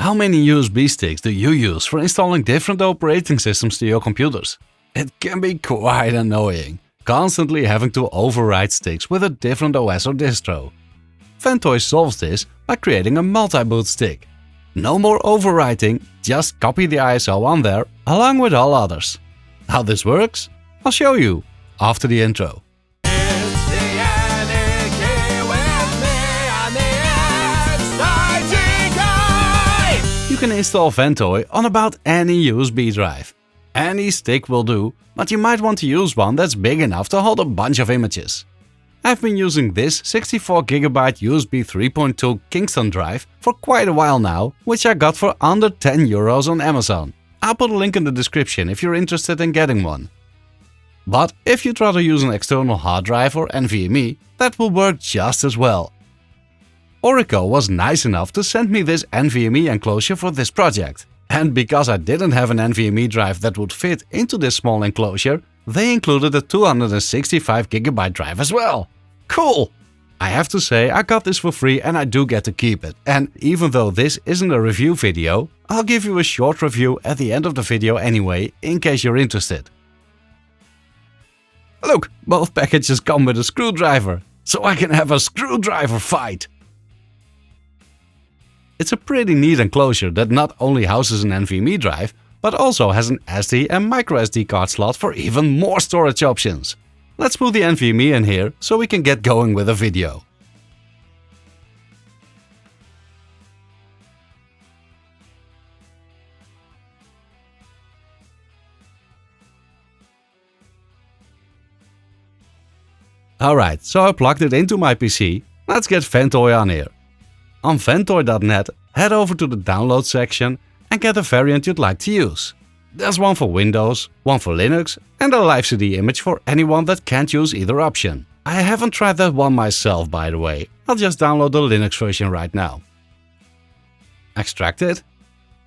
How many USB sticks do you use for installing different operating systems to your computers? It can be quite annoying, constantly having to override sticks with a different OS or distro. Ventoy solves this by creating a multi-boot stick. No more overwriting, just copy the ISO on there along with all others. How this works? I'll show you after the intro. You can install Ventoy on about any USB drive. Any stick will do, but you might want to use one that's big enough to hold a bunch of images. I've been using this 64GB USB 3.2 Kingston drive for quite a while now, which I got for under €10 on Amazon. I'll put a link in the description if you're interested in getting one. But if you'd rather use an external hard drive or NVMe, that will work just as well. ORICO was nice enough to send me this NVMe enclosure for this project. And because I didn't have an NVMe drive that would fit into this small enclosure, they included a 265GB drive as well. Cool! I have to say I got this for free and I do get to keep it. And even though this isn't a review video, I'll give you a short review at the end of the video anyway, in case you're interested. Look, both packages come with a screwdriver, so I can have a screwdriver fight! It's a pretty neat enclosure that not only houses an NVMe drive, but also has an SD and microSD card slot for even more storage options. Let's put the NVMe in here so we can get going with the video. Alright, so I plugged it into my PC. Let's get Ventoy on here. On ventoy.net, head over to the download section and get the variant you'd like to use. There's one for Windows, one for Linux, and a live CD image for anyone that can't use either option. I haven't tried that one myself, by the way. I'll just download the Linux version right now. Extract it.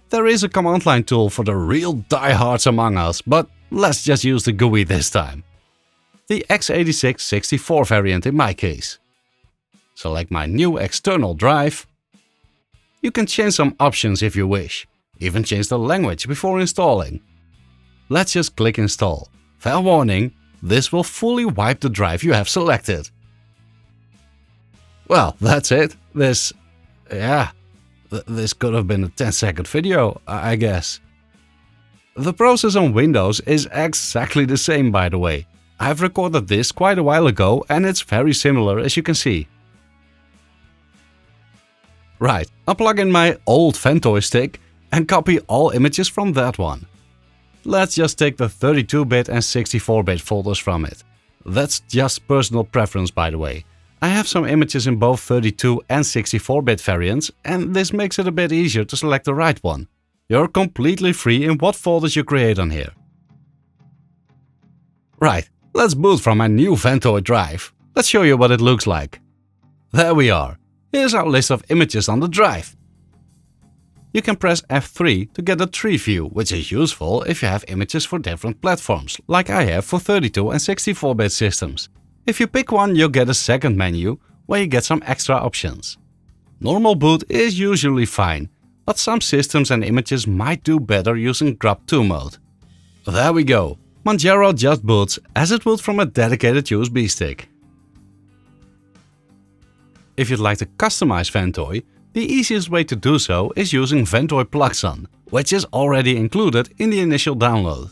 There is a command line tool for the real diehards among us, but let's just use the GUI this time. The x86-64 variant in my case. Select my new external drive. You can change some options if you wish, even change the language before installing. Let's just click install. Fair warning, this will fully wipe the drive you have selected. Well, that's it. This could have been a 10-second video, I guess. The process on Windows is exactly the same, by the way. I've recorded this quite a while ago and it's very similar, as you can see. Right, I'll plug in my old Ventoy stick and copy all images from that one. Let's just take the 32-bit and 64-bit folders from it. That's just personal preference, by the way. I have some images in both 32 and 64-bit variants, and this makes it a bit easier to select the right one. You're completely free in what folders you create on here. Right, let's boot from my new Ventoy drive. Let's show you what it looks like. There we are. Here's our list of images on the drive. You can press F3 to get a tree view, which is useful if you have images for different platforms, like I have for 32 and 64-bit systems. If you pick one, you'll get a second menu, where you get some extra options. Normal boot is usually fine, but some systems and images might do better using Grub 2 mode. There we go. Manjaro just boots as it would from a dedicated USB stick. If you'd like to customize Ventoy, the easiest way to do so is using Ventoy Plugson, which is already included in the initial download.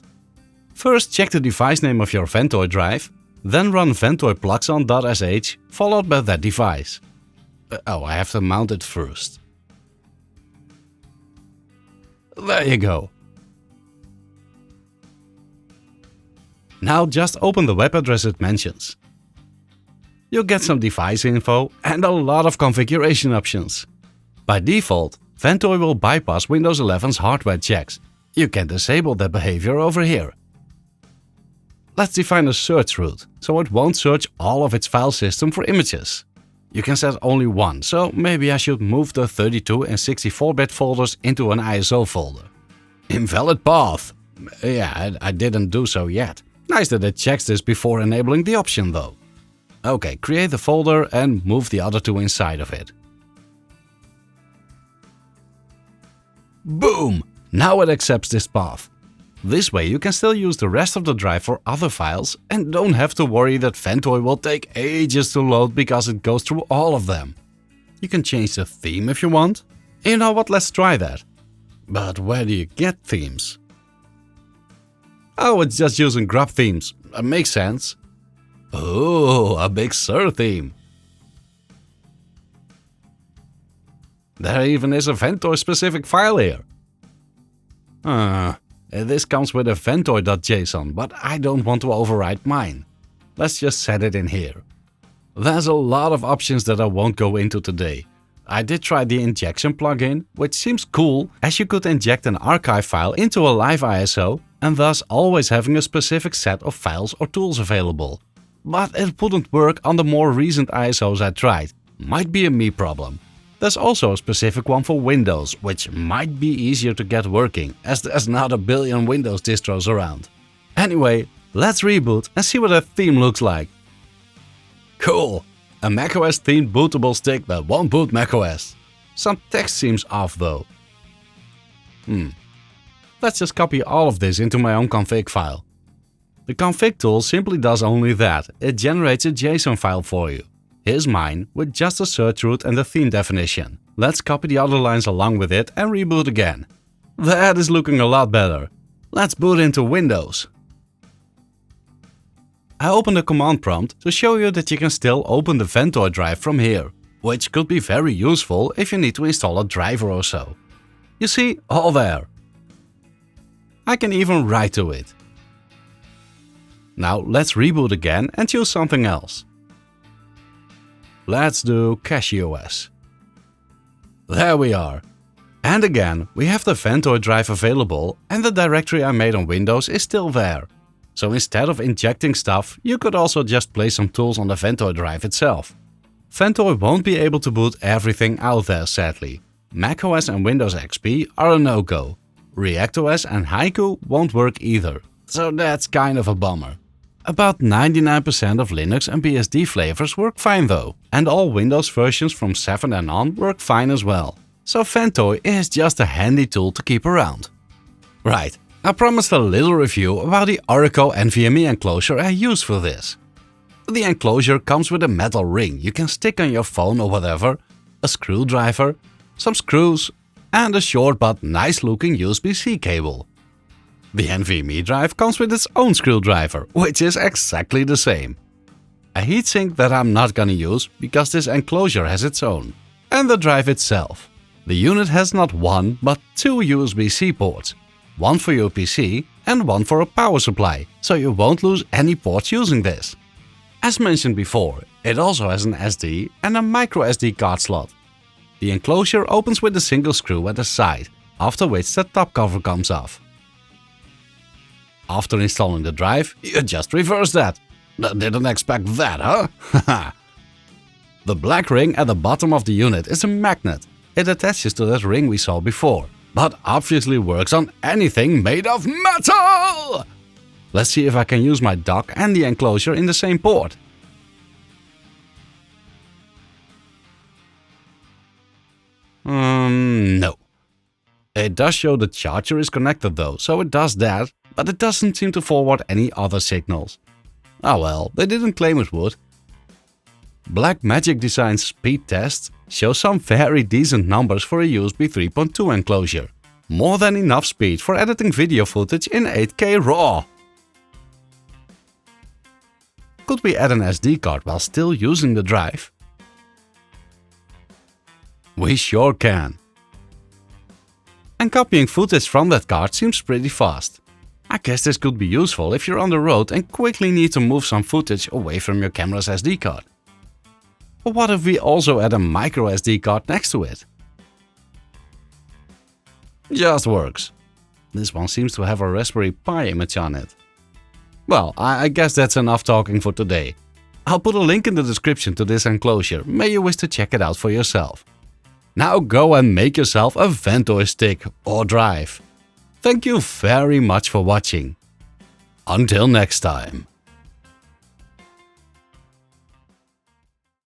First check the device name of your Ventoy drive, then run ventoy plugson.sh followed by that device. I have to mount it first. There you go. Now just open the web address it mentions. You'll get some device info and a lot of configuration options. By default, Ventoy will bypass Windows 11's hardware checks. You can disable that behavior over here. Let's define a search route, so it won't search all of its file system for images. You can set only one, so maybe I should move the 32 and 64-bit folders into an ISO folder. Invalid path. Yeah, I didn't do so yet. Nice that it checks this before enabling the option though. Okay, create the folder and move the other two inside of it. Boom! Now it accepts this path. This way you can still use the rest of the drive for other files and don't have to worry that Ventoy will take ages to load because it goes through all of them. You can change the theme if you want. You know what, let's try that. But where do you get themes? Oh, it's just using grub themes. Makes sense. Oh, a Big Sur theme. There even is a Ventoy specific file here. This comes with a ventoy.json, but I don't want to overwrite mine. Let's just set it in here. There's a lot of options that I won't go into today. I did try the injection plugin, which seems cool as you could inject an archive file into a live ISO and thus always having a specific set of files or tools available. But it wouldn't work on the more recent ISOs I tried. Might be a me problem. There's also a specific one for Windows, which might be easier to get working, as there's not a billion Windows distros around. Anyway, let's reboot and see what that theme looks like. Cool! A macOS themed bootable stick that won't boot macOS. Some text seems off though. Let's just copy all of this into my own config file. The config tool simply does only that, it generates a JSON file for you. Here's mine, with just a search root and the theme definition. Let's copy the other lines along with it and reboot again. That is looking a lot better. Let's boot into Windows. I opened the command prompt to show you that you can still open the Ventoy drive from here, which could be very useful if you need to install a driver or so. You see, all there. I can even write to it. Now let's reboot again and choose something else. Let's do CachyOS. There we are. And again, we have the Ventoy drive available and the directory I made on Windows is still there. So instead of injecting stuff, you could also just place some tools on the Ventoy drive itself. Ventoy won't be able to boot everything out there sadly. macOS and Windows XP are a no-go. ReactOS and Haiku won't work either, so that's kind of a bummer. About 99% of Linux and BSD flavors work fine though, and all Windows versions from 7 and on work fine as well. So Ventoy is just a handy tool to keep around. Right, I promised a little review about the ORICO NVMe enclosure I use for this. The enclosure comes with a metal ring you can stick on your phone or whatever, a screwdriver, some screws, and a short but nice looking USB-C cable. The NVMe drive comes with its own screwdriver, which is exactly the same. A heatsink that I'm not gonna use because this enclosure has its own. And the drive itself. The unit has not one but two USB-C ports. One for your PC and one for a power supply, so you won't lose any ports using this. As mentioned before, it also has an SD and a micro SD card slot. The enclosure opens with a single screw at the side, after which the top cover comes off. After installing the drive, you just reverse that. Didn't expect that, huh? The black ring at the bottom of the unit is a magnet. It attaches to that ring we saw before, but obviously works on anything made of metal! Let's see if I can use my dock and the enclosure in the same port. No. It does show the charger is connected though, so it does that, but it doesn't seem to forward any other signals. Ah well, they didn't claim it would. Blackmagic Design's speed tests show some very decent numbers for a USB 3.2 enclosure. More than enough speed for editing video footage in 8K RAW. Could we add an SD card while still using the drive? We sure can. And copying footage from that card seems pretty fast. I guess this could be useful if you're on the road and quickly need to move some footage away from your camera's SD card. But what if we also add a micro SD card next to it? Just works. This one seems to have a Raspberry Pi image on it. Well, I guess that's enough talking for today. I'll put a link in the description to this enclosure, may you wish to check it out for yourself. Now go and make yourself a Ventoy stick or drive. Thank you very much for watching. Until next time.